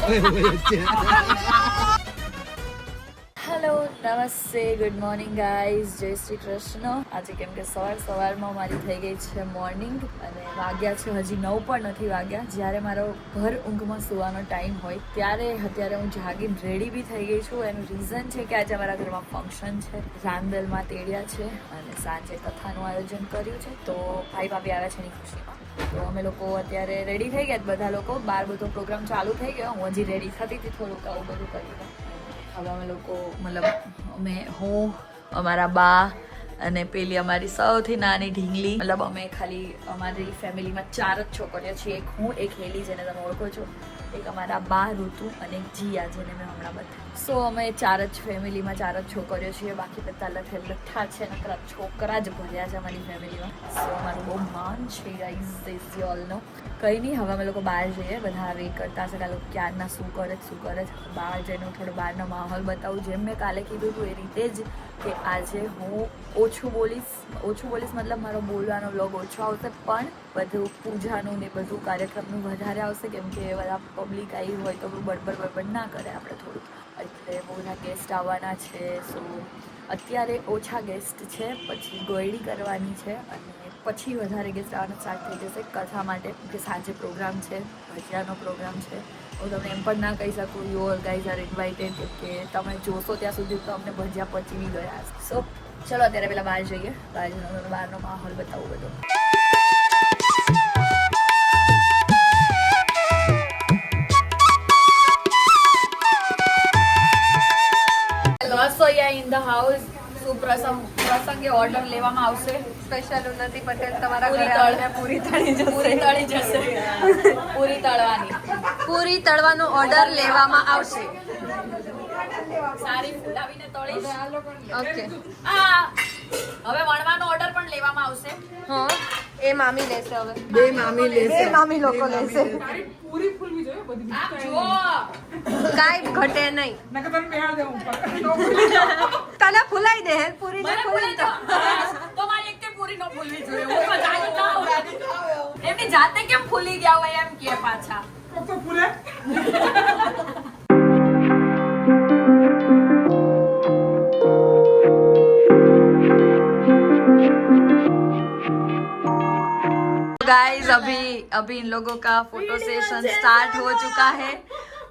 Hello નમસ્તે good morning guys જય શ્રી કૃષ્ણ. આજે કેમ કે સવારમાં મારી થઈ ગઈ છે મોર્નિંગ અને વાગ્યા છે હજી 9 પણ નથી વાગ્યા. જ્યારે મારો ઘર ઊંઘમાં સુવાનો ટાઈમ હોય ત્યારે અત્યારે હું જાગીને રેડી બી થઈ ગઈ છું. એનું રીઝન છે કે આજે અમારા ઘરમાં ફંક્શન છે, રાંદલમાં તેડ્યા છે અને સાંજે કથાનું આયોજન કર્યું છે. તો ભાઈ ભાભી આવ્યા છે એની ખુશીમાં. તો અમે લોકો અત્યારે રેડી થઈ ગયા બધા લોકો. બહાર બધો પ્રોગ્રામ ચાલુ થઈ ગયો. હું હજી રેડી થતી હતી થોડુંક આવું બધું કરીને. હવે અમે લોકો હું અમારા બા અને પેલી અમારી સૌથી નાની ઢીંગલી, મતલબ અમે ખાલી અમારી ફેમિલીમાં 4 જ છોકરીઓ છીએ. એક હું, એક હેલી જેને તમે ઓળખો છો, એક અમારા બા ઋતુ અને એક જીયા જેને મેં હમણાં બતાવી. સો અમે 4 જ ફેમિલીમાં 4 જ છોકરીઓ છીએ. બાકી બધા લઠ્ઠા છે, નકરા છોકરા જ ભર્યા છે અમારી ફેમિલીમાં. સો અમારું બહુ માન છે guys, this you all know. કંઈ નહીં, હવે અમે લોકો બહાર જઈએ. બધા વેઇટ કરતા છે કે આ લોકો ક્યારના શું કરે છે. બહાર જઈને હું થોડો બહારનો માહોલ બતાવું. જેમ મેં કાલે કીધું હતું એ રીતે જ કે આજે હું ઓછું બોલીશ મતલબ મારો બોલવાનો વ્લોગ ઓછો આવશે, પણ બધું પૂજાનું ને બધું કાર્યક્રમનું વધારે આવશે. કેમ કે બધા પબ્લિક આવી હોય તો બડબડ ના કરે આપણે થોડું. એટલે બહુ બધા ગેસ્ટ આવવાના છે. સો અત્યારે ઓછા ગેસ્ટ છે, પછી ગોયડી કરવાની છે અને પછી વધારે ગેસ્ટ આવવાના સ્ટાર્ટ થઈ જશે કથા માટે. કે સાંજે પ્રોગ્રામ છે, ભજીયાનો પ્રોગ્રામ છે. હું તમને એમ પણ ના કહી શકું you all guys are invited, કે તમે જોશો ત્યાં સુધી તો અમને ભજીયા પચી ગયા. સો ચલો અત્યારે પેલા બહાર જઈએ. બહારનો માહોલ બતાવું બધો. રસોઈયા ઇન ધ હાઉસ. પ્રસંગે ઓર્ડર લેવામાં આવશે. સ્પેશિયલ ઉન્નતિ પટેલ તમારા પૂરી ઘરે આવીને પૂરી તળી જશે. પૂરી તળવાની. પૂરી તળવાનો ઓર્ડર લેવામાં આવશે. સારી ફૂલાવીને તળીશ. ઓકે, હવે વણવાનો ઓર્ડર પણ લેવામાં આવશે. હા એ મામી લેશે. હવે બે મામી લેશે. મામી લોકો લેશે. પૂરી ફૂલવી જોઈએ બધી. જો કાંઈ ઘટે નહીં. નકર તને બેહાડ દે ઉપર. તને ફૂલાઈ દે પૂરી ને મને ફૂલી તો મારી એકતે પૂરી ન ફૂલવી જોઈએ. હું મજાની થાઉં. એમની જાતે કેમ ફૂલી ગયા હોય એમ કે પાછા. તો ફૂલે. गाइस अभी इन लोगों का फोटो सेशन स्टार्ट हो चुका है,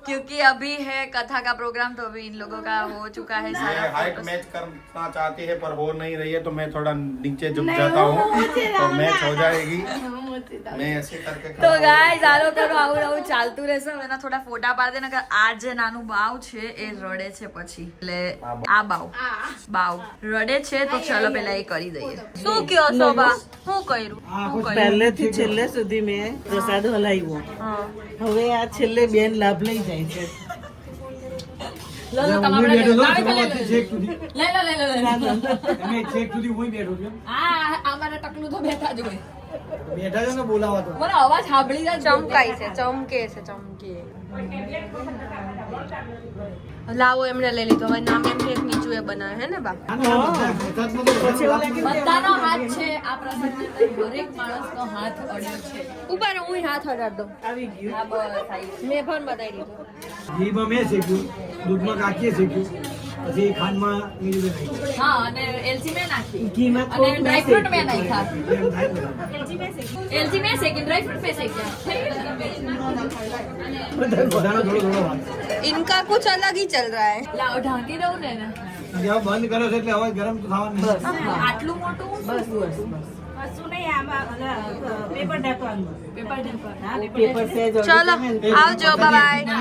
क्योंकि अभी है कथा का प्रोग्राम. तो अभी इन लोगों का हो चुका है सारा. हाइट मैच करना चाहती है पर हो नहीं रही है, तो मैं थोड़ा नीचे झुक जाता हूँ तो मैच हो जाएगी. मैं ऐसे करके તો ગાઈસ આલો કરો આવું ચાલતું રહેશે. હવે એના થોડા ફોટા પાડી દે, નકર આ જે નાનું બાવ છે એ રડે છે પછી. એટલે આ બાવ રડે છે. તો ચલો પેલા એ કરી દઈએ. શું કયો છો બા? શું કર્યું? પહેલેથી છેલ્લે સુધી મેં પ્રસાદ હલાવ્યો. હવે આ છેલ્લે બેન લાભ લઈ જાય છે. લો તમારે આ અમારા ટકલું તો બેઠા જ હોય. બેઠા છે ને બોલાવા તો. મને અવાજ સાંભળી જાય. ચમકે છે. લાવો એમને લઈ લીધો. હવે નામ એમ એક નીચું એ બનાવે હે ને બા? બધાનો હાથ છે આ પ્રસંગની અંદર. દરેક માણસનો હાથ અડ્યો છે. ઉપર હું હાથ અડાડ દઉં. આવી ગયું. હા બસ આવી ગયું. મેં પણ બતાવી દીધું. ઘીમાં મેં શેક્યું, દૂધમાં કાકીએ શેક્યું, પછી ખાંડમાં મીરી નાખી. હા અને એલચી મેં નાખી ઘીમાં અને ડ્રાયફ્રૂટ મેં નાખ્યા. એમ થાય ને. એલચી મેં શેકી, ડ્રાયફ્રૂટ મેં શેક્યા. બધાનો થોડો વાત. इनका कुछ अलग ही चल रहा है. લાવ ઢાંકી દઉં ને એને. હવે બંધ કર્યો છે એટલે હવે ગરમ તો થવાનું નહીં. આટલું મોટું બસ પેપર ઢાંકર. પેપર સેજ ચલો આવજો, બાય.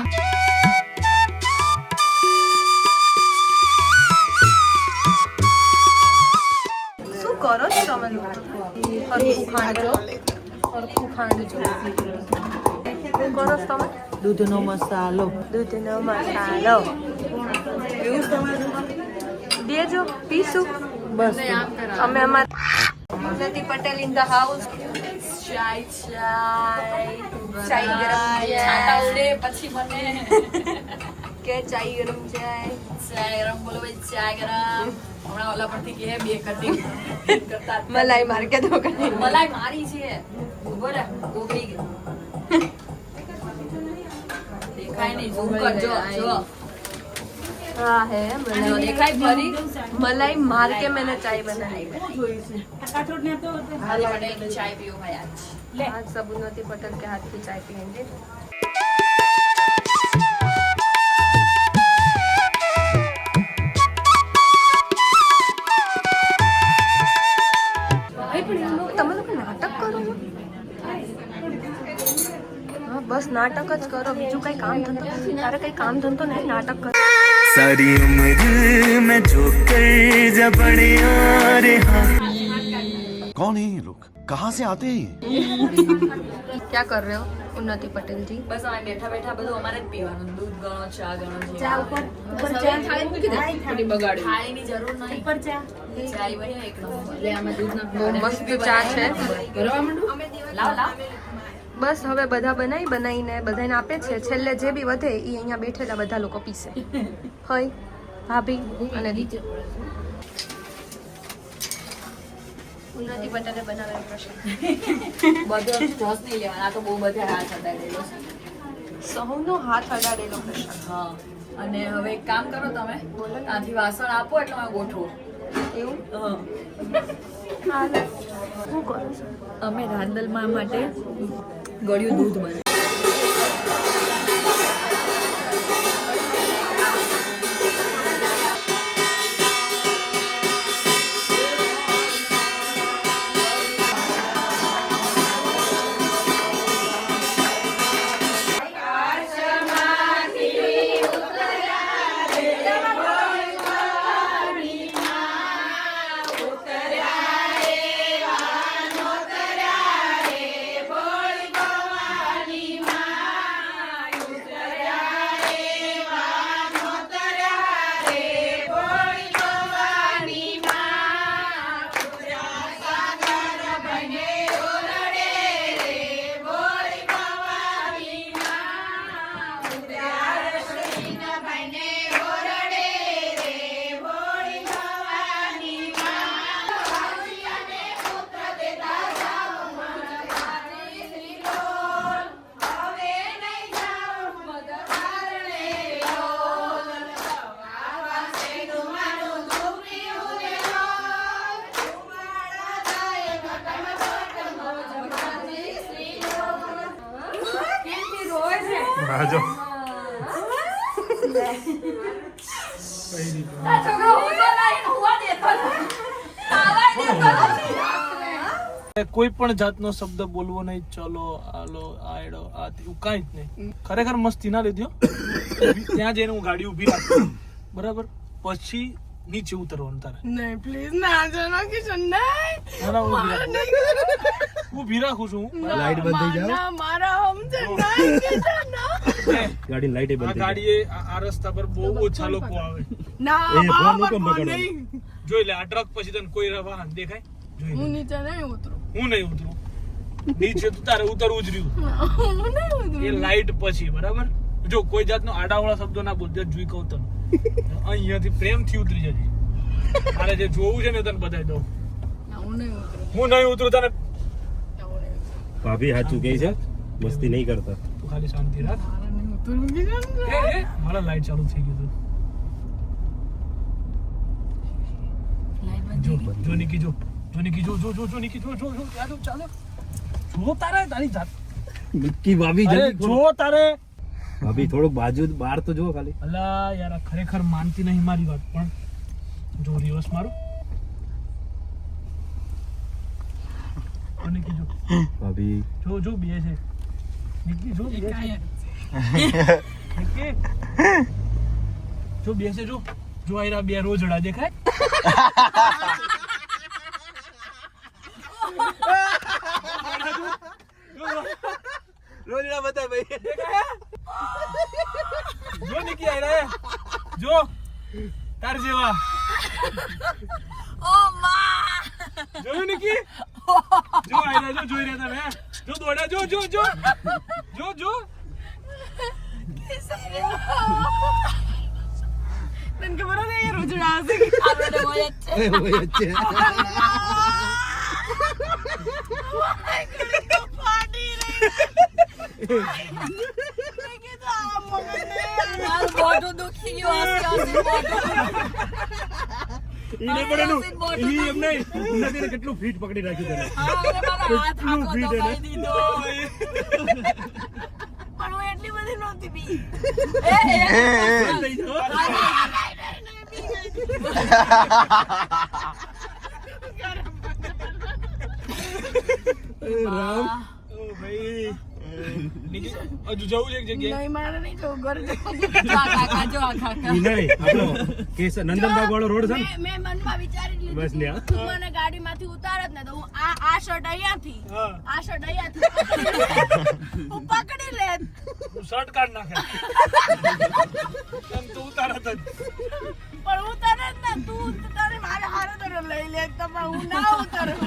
શું કરો છો તમે લોકો? હરખું ખાંડજો. શું કરો છો તમે? દૂધનો મસાલો. દેજો, પીશું. બસ અમે અમારા ઉન્નતિ પટેલ ઇન ધ હાઉસ. ચાય ગરમ છાંટા ઉડે પછી મને કે ચાય ગરમ ચાય. ચાય ગરમ બોલો ભાઈ, ચાય ગરમ. હમણાં ઓલા પરથી કે બે કટિંગ કરતા મલાઈ માર કે દો કરી. મલાઈ મારી છે. ઉભો રે, ઉભી ગઈ. દેખાય નહીં ઝૂમ કરજો જો हाँ है જો દેખાય ફરી मलाई मार के मैंने चाय बनाई है હારી પટેલ ચાય પીઓ ભાઈ આજ आज सब उन्नति पटेल के हाथ की चाय पियेंगे તમે લોકો નાટક કરો છો? હા બસ નાટક જ કરો બીજું કઈ કામ ધંધો તારે કઈ કામ ધંધો નહીં નાટક કરો सारी उम्र मैं जो कर जबड़े आ रहा कौन है ये लोग कहाँ से आते हैं क्या कर रहे हो उन्नति पटेल जी બસ અમે બેઠા બેઠા બધું અમારે જ પીવાનું દૂધ ગણો ચા ગણો ચા ઉપર ચા થાળી મૂકી દે થોડી બગાડી થાળીની જરૂર નહીં ઉપર ચા ચાય બની એક નંબર એટલે આમાં દૂધ ના બહુ મસ્ત ચા છે લાવ લાવ બસ હવે બધા બનાવીને બધાને આપે છે છેલ્લે જે બી વધે એ અહીંયા બેઠેલા બધા લોકો પીશે હોય ભાભી અને દીદી ઉન્નતિ પટેલે બનાવેલો પ્રસાદ બધો રસ નહીં લેવાના આ તો બહુ બધા હાથ અડાડેલો છે સૌનો હાથ અડાડેલો પ્રસાદ હા અને હવે એક કામ કરો તમે આથી વાસણ આપો એટલે અમે ગોઠવો એવું હા હાલે શું કરો છો અમે રાંદલમાં માટે ગળ્યું દૂધ બને આજો કોઈ પણ જાતનો શબ્દ બોલવો નહીં ચલો આલો આયડો આ એવું કાંઈ જ નહીં ખરેખર મસ્તી ના લીધો ત્યાં જઈને હું ગાડી ઊભી રાખું બરાબર પછી નીચે ઉતરવાનું તારે નહીં પ્લીઝ ના જાનો કિશન નહીં ના, હું ઊભી રાખું છું લાઈટ બંધ થઈ જાય ના મારા હમ છે નહીં કિશન ના ગાડી લાઈટ આ ગાડીએ આ રસ્તા પર બહુ ઓછા લોકો આવે ના એ ફોન નું કેમ બગાડો જોઈ લે આ ટ્રક પછી તને કોઈ વાહન દેખાય જોઈ લે. હું નીચે નહીં ઉતરું હું નહીં ઉતરું નીચે તો તારે ઉતરવું જ રહ્યું હું નહીં ઉતરું એ લાઈટ પછી બરાબર જો કોઈ જાતનો આડાવાળા શબ્દો ના બોલજે જોઈ કહું તને અહીંયાથી પ્રેમથી ઉતરી જજે મારે જે જોવું છે ને તને બતાવી દઉં હું નહીં ઉતરું તને ભાભી સાચું કહે છે મસ્તી નહીં કરતા તું ખાલી શાંતિ રાખ એ, મારા લાઈટ ચાલુ થઈ ગયું જો નિકી જો નિકી જો નિકી જો ત્યાં જો ચાલે જો તારે તારી જાત નિક્કી ભાભી અરે જલ્દી જો તારે ભાભી થોડુંક બાજુ બહાર તો જો ખાલી અલા યાર આ ખરેખર માનતી નહીં મારી વાત પણ જો રિવર્સ મારું નિકી જો ભાભી જો બે છે નિકી જો બે છે નિકી જો બે છે જો આયરા બે રોજડા દેખાય રોજડા બતાય ભાઈ જો નિકી આયરા જો તાર જેવા ઓ માં જોયું નિકી જો આયરા જો જોઈ રહ્યા તમે જો દોડા જો તને ખબર હશે એ રોજડા હશે આપણે હોય જ છે ફાટી રહી મોઢું દુખી ગયું હસી હસી મોઢું. ઈને પણ એનું ઈ એમ નહીં ઉન્નતિને કેટલું ફીટ પકડી રાખ્યું તને હા, અને મારો હાથ કેટલું આખો ફીટ દબાઈ એને દીધો. પણ હું એટલી બધી નહોતી બી. લઈ જાઓ. રામ ઓ ભાઈ હજુ જવું છે એક જગ્યાએ મારે નહીં જવું ઘર જો આ કાકા, જો આ કાકા. ઈ નહીં આપણો કેસ નંદનબાગ વાળો રોડ છે ને મેં મનમાં વિચારી લીધું બસ લ્યા તું મને ગાડીમાંથી ઉતારત ને તો હું આ શર્ટ અહીંયાથી હા આ શર્ટ અહીંયાથી હું પકડી લેત હું શર્ટ કાઢ નાખે એમ તો ઉતારત જ પણ હું તને જ ને તું તને મારે હારે તને લઈ લે તો પણ હું ના ઉતારું